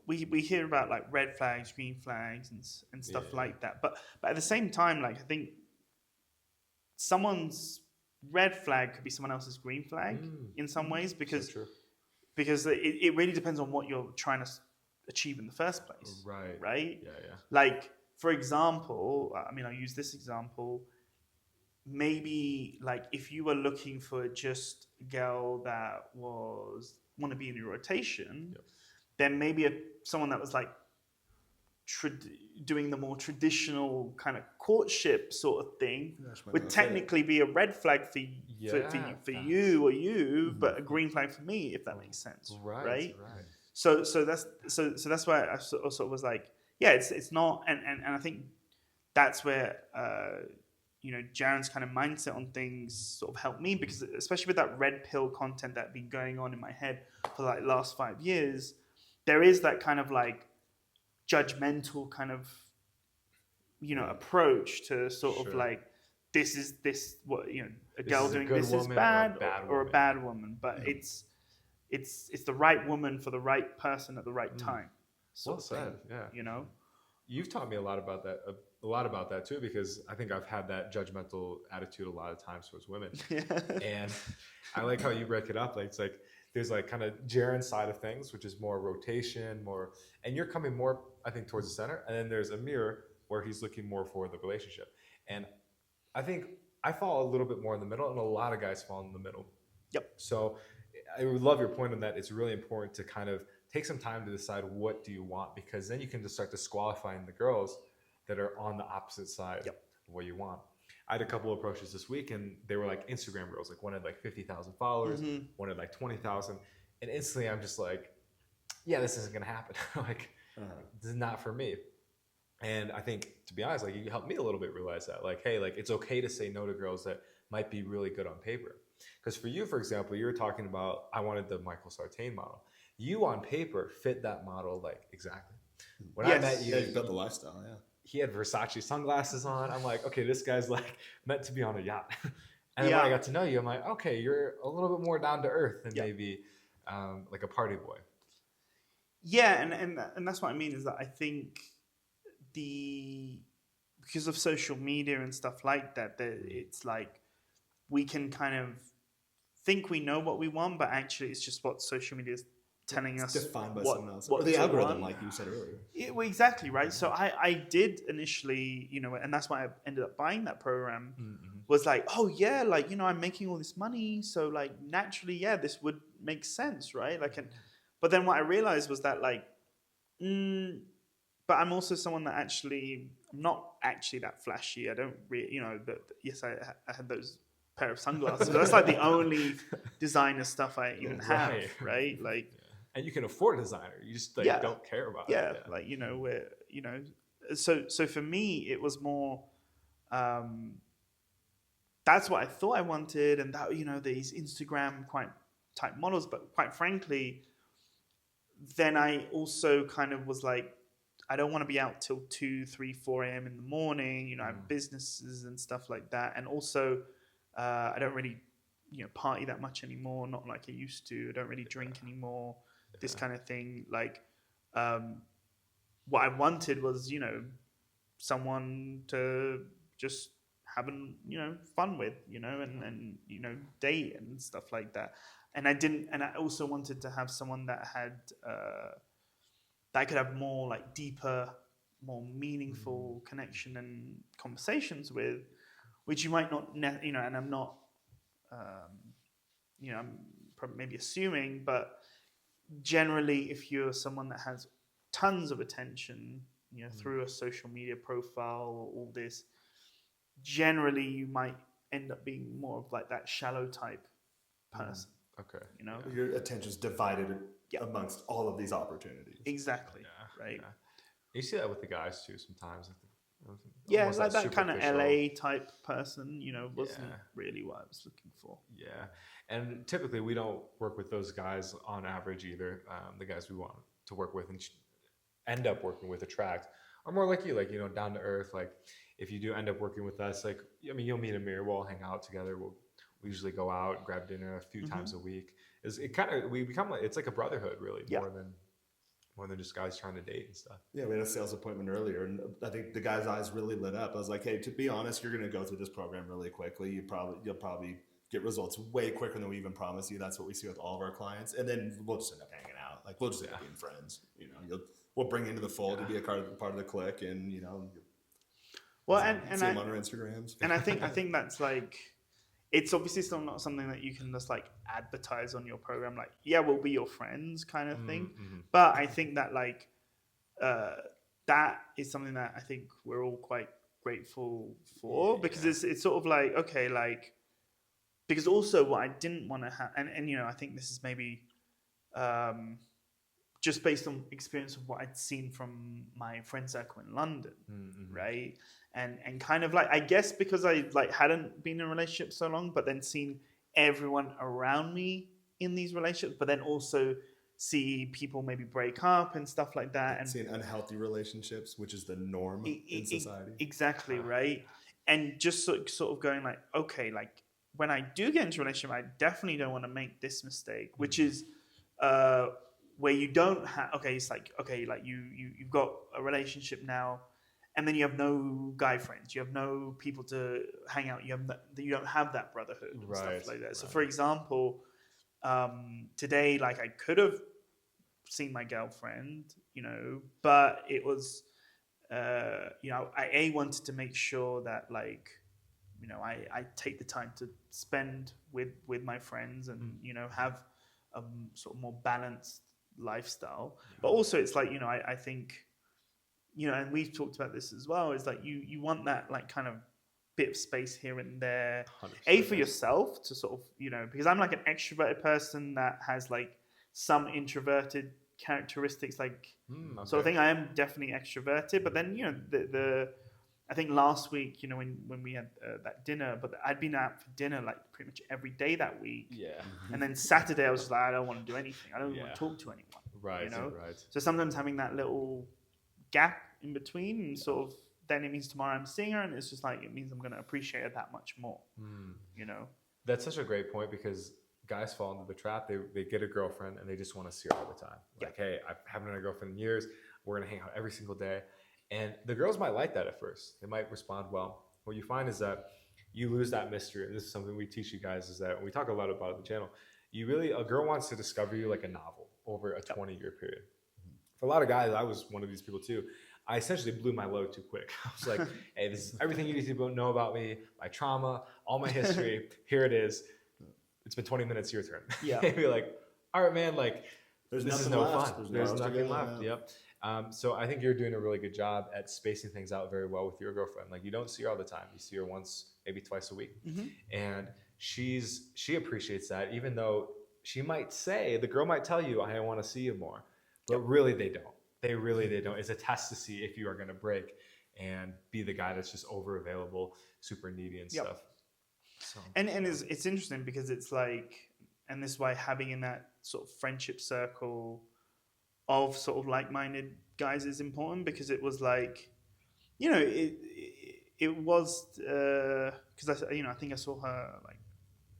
we hear about like red flags, green flags, and stuff Yeah. like that. But at the same time, like I think someone's red flag could be someone else's green flag in some ways So because true. it really depends on what you're trying to achieve in the first place, Right. right? Yeah, yeah. Like for example, I mean, I'll use this example. Maybe like if you were looking for just a girl that was want to be in your rotation, Yep. then maybe someone that was like trad- doing the more traditional kind of courtship sort of thing would technically be a red flag Yeah, for facts. you or you, but a green flag for me, if that makes sense, Right, right? right. So that's why I sort of was like, yeah, it's not, and I think that's where Jaren's kind of mindset on things sort of helped me because especially with that red pill content that had been going on in my head for like last 5 years, there is that kind of like judgmental kind of approach to sort of Sure. like this what a This girl is a doing good this is woman or a bad bad or a woman. bad woman, but it's the right woman for the right person at the right time. Well Sort of said. thing, Yeah. you know. You've taught me a lot about that. A lot about that too, because I think I've had that judgmental attitude a lot of times towards women. Yeah. And I like how you break it up. Like it's like there's like kind of Jaren's side of things, which is more rotation, more, and you're coming more, I think, towards the center. And then there's Ameer, where he's looking more for the relationship. And I think I fall a little bit more in the middle, and a lot of guys fall in the middle. Yep. So I would love your point on that. It's really important to kind of take some time to decide what do you want, because then you can just start disqualifying the girls that are on the opposite side Yep. of what you want. I had a couple of approaches this week, and they were like Instagram girls. Like one had like 50,000 followers, one had like 20,000, and instantly I'm just like, yeah, this isn't gonna happen. Like, this is not for me. And I think, to be honest, like you helped me a little bit realize that, like, hey, like it's okay to say no to girls that might be really good on paper. Because for you, for example, you were talking about I wanted the Michael Sartain model. You on paper fit that model like exactly. When I met you, Yeah, you built the lifestyle. Yeah. he had Versace sunglasses on. I'm like, okay, this guy's like meant to be on a yacht. And then Yeah. when I got to know you, I'm like, okay, you're a little bit more down to earth than Yeah. maybe like a party boy. Yeah, and that's what I mean is that I think because of social media and stuff like that, it's like we can kind of think we know what we want, but actually it's just what social media is telling us Defined by what, someone else. what Or the to algorithm, want. like you said earlier. Well, exactly, right? So I did initially, and that's why I ended up buying that program, was like, oh yeah, like, I'm making all this money, so like naturally, yeah, this would make sense, right? Like, but then what I realized was that like, but I'm also someone that actually, I'm not actually that flashy. I don't really, yes, I had those pair of sunglasses, but that's like the only designer stuff I even have, right? Like, and you can afford a designer. You just like don't care about it. Like, where, so for me, it was more, that's what I thought I wanted. And that, these Instagram quite type models, but quite frankly, then I also kind of was like, I don't want to be out till 2, 3, 4 a.m. in the morning. I have businesses and stuff like that. And also, I don't really, party that much anymore. Not like I used to. I don't really drink anymore. This kind of thing. Like, what I wanted was, someone to just having, fun with, and date and stuff like that. And I also wanted to have someone that had, that I could have more like deeper, more meaningful connection and conversations with, which you might not, and I'm not, I'm probably maybe assuming, but generally, if you're someone that has tons of attention, through a social media profile or all this, generally you might end up being more of like that shallow type person. Okay. Your attention's divided amongst all of these opportunities. Exactly. Right. Yeah. You see that with the guys too sometimes. Yeah, like that kind of LA type person, wasn't really what I was looking for. Yeah. And typically we don't work with those guys on average either. The guys we want to work with and end up working with, attract, are more like you, like, down to earth. Like if you do end up working with us, like, I mean, you'll meet Ameer, we'll hang out together. We usually go out, grab dinner a few times a week. We become like, it's like a brotherhood really, more than just guys trying to date and stuff. Yeah, we had a sales appointment earlier, and I think the guy's eyes really lit up. I was like, "Hey, to be honest, you're going to go through this program really quickly. You'll probably get results way quicker than we even promised you. That's what we see with all of our clients, and then we'll just end up hanging out. Like we'll just end up being friends. You know, we'll bring you into the fold. You'll be a part of the clique, and you know, Well, see them on our Instagrams. And I think that's like, it's obviously still not something that you can just like advertise on your program. Like, yeah, we'll be your friends kind of thing. Mm-hmm. But I think that like, that is something that I think we're all quite grateful for, because it's sort of like, okay, like, because also what I didn't want to have, and you know, I think this is maybe just based on experience of what I'd seen from my friend circle in London, right? And kind of like, I guess because I like hadn't been in a relationship so long, but then seen everyone around me in these relationships, but then also see people maybe break up and stuff like that, and seeing unhealthy relationships, which is the norm in society. Exactly, right? And just sort of going like, okay, like when I do get into a relationship, I definitely don't want to make this mistake, which is where you don't have, okay, it's like, okay, like you've got a relationship now, and then you have no guy friends, you have no people to hang out, you don't have that brotherhood and stuff like that. Right. So for example, today, like I could have seen my girlfriend, you know, but it was, you know, I wanted to make sure that like, you know, I take the time to spend with my friends and, you know, have a sort of more balanced lifestyle. But also it's like, you know, I think, you know, and we've talked about this as well, is like you want that like kind of bit of space here and there, 100%. For yourself to sort of, you know, because I'm like an extroverted person that has like some introverted characteristics, like sort of thing. I am definitely extroverted, but then, you know, the I think last week, you know, when we had that dinner, but I'd been out for dinner like pretty much every day that week. Yeah. And then Saturday I was just like, I don't want to do anything. I don't want to talk to anyone. Right. You know? Right. So sometimes having that little gap in between, and sort of, then it means tomorrow I'm seeing her, and it's just like, it means I'm going to appreciate her that much more. You know? That's such a great point, because guys fall into the trap. They get a girlfriend and they just want to see her all the time. Like, hey, I haven't had a girlfriend in years. We're going to hang out every single day. And the girls might like that at first. They might respond well. What you find is that you lose that mystery. And this is something we teach you guys, is that we talk a lot about it on the channel. A girl wants to discover you like a novel over a 20-year period. For a lot of guys, I was one of these people too. I essentially blew my load too quick. I was like, hey, this is everything you need to know about me, my trauma, all my history. Here it is. It's been 20 minutes, your turn. Yeah. You're like, all right, man, like, this is no fun. There's nothing left. Yep. So I think you're doing a really good job at spacing things out very well with your girlfriend. Like, you don't see her all the time. You see her once, maybe twice a week. And she appreciates that, even though she might say, the girl might tell you, I want to see you more. But really they don't. They don't. It's a test to see if you are going to break and be the guy that's just over available, super needy and stuff. So. And it's interesting, because it's like, and this is why having in that sort of friendship circle of sort of like-minded guys is important, because it was like, you know, it was because I think I saw her like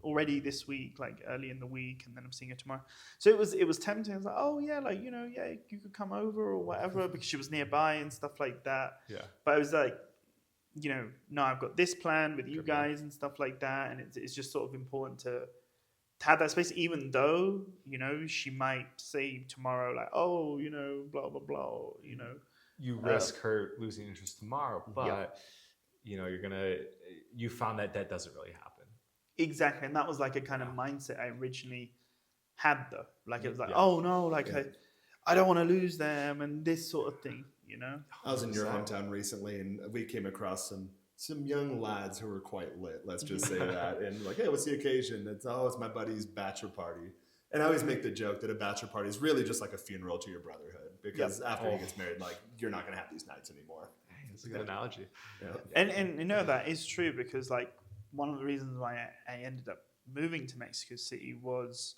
already this week, like early in the week, and then I'm seeing her tomorrow. So it was tempting. I was like, oh yeah, like, you know, yeah, you could come over or whatever, because she was nearby and stuff like that. Yeah. But I was like, you know, no, I've got this plan with you guys and stuff like that, and it's just sort of important to have that space, even though, you know, she might say tomorrow like, oh, you know, blah blah blah, you know. You risk her losing interest tomorrow, but you know, you found that doesn't really happen. Exactly, and that was like a kind of mindset I originally had, though. Like, it was like, oh no, like I don't want to lose them, and this sort of thing, you know. I was in your hometown recently, and we came across some young lads who were quite lit. Let's just say that. And like, hey, what's the occasion? It's my buddy's bachelor party. And I always make the joke that a bachelor party is really just like a funeral to your brotherhood, because after he gets married, like, you're not going to have these nights anymore. That's a good analogy. Yeah. And you know, that is true, because like, one of the reasons why I ended up moving to Mexico City was,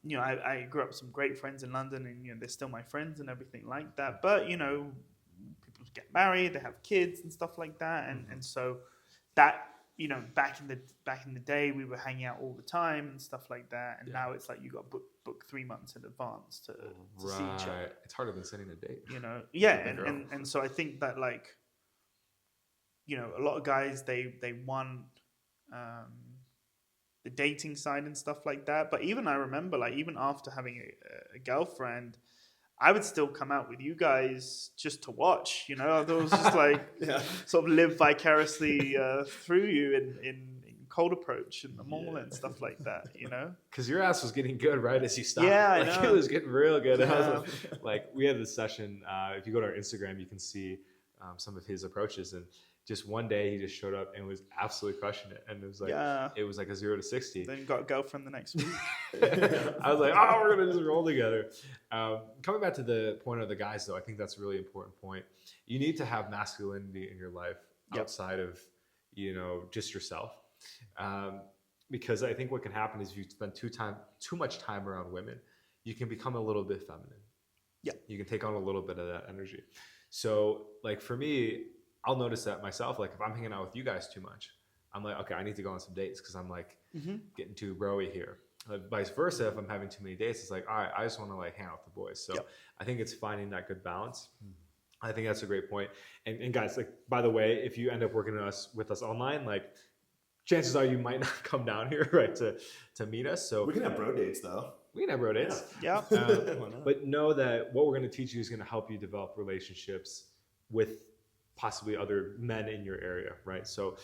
you know, I grew up with some great friends in London, and, you know, they're still my friends and everything like that. But, you know, people get married, they have kids and stuff like that. And so that, you know, back in the day, we were hanging out all the time and stuff like that. And now it's like, you got to book 3 months in advance to see each other. It's harder than setting a date. Yeah, with a and, girl. and so I think that like, a lot of guys they want the dating side and stuff like that. But even I remember, like, even after having a girlfriend, I would still come out with you guys just to watch. I thought it was just like sort of live vicariously through you in Cold Approach in the mall and stuff like that. Because your ass was getting good right as you stopped. Yeah, I like, know. It was getting real good. Yeah. Like we had this session. If you go to our Instagram, you can see some of his approaches. And just one day, he just showed up and was absolutely crushing it. And it was like a 0 to 60. Then got a girlfriend the next week. I was like, oh, we're gonna just roll together. Coming back to the point of the guys, though, I think that's a really important point. You need to have masculinity in your life outside of just yourself. Because I think what can happen is if you spend too much time around women, you can become a little bit feminine. Yeah. You can take on a little bit of that energy. So like for me, I'll notice that myself. Like if I'm hanging out with you guys too much, I'm like, okay, I need to go on some dates because I'm like getting too broy here. Vice versa, if I'm having too many dates, it's like, all right, I just want to like hang out with the boys. So I think it's finding that good balance. I think that's a great point. And guys, like, by the way, if you end up working with us online, like chances are you might not come down here, right, to meet us. So we can have bro dates though. We can have bro dates. Yeah. But know that what we're going to teach you is going to help you develop relationships with possibly other men in your area, right? So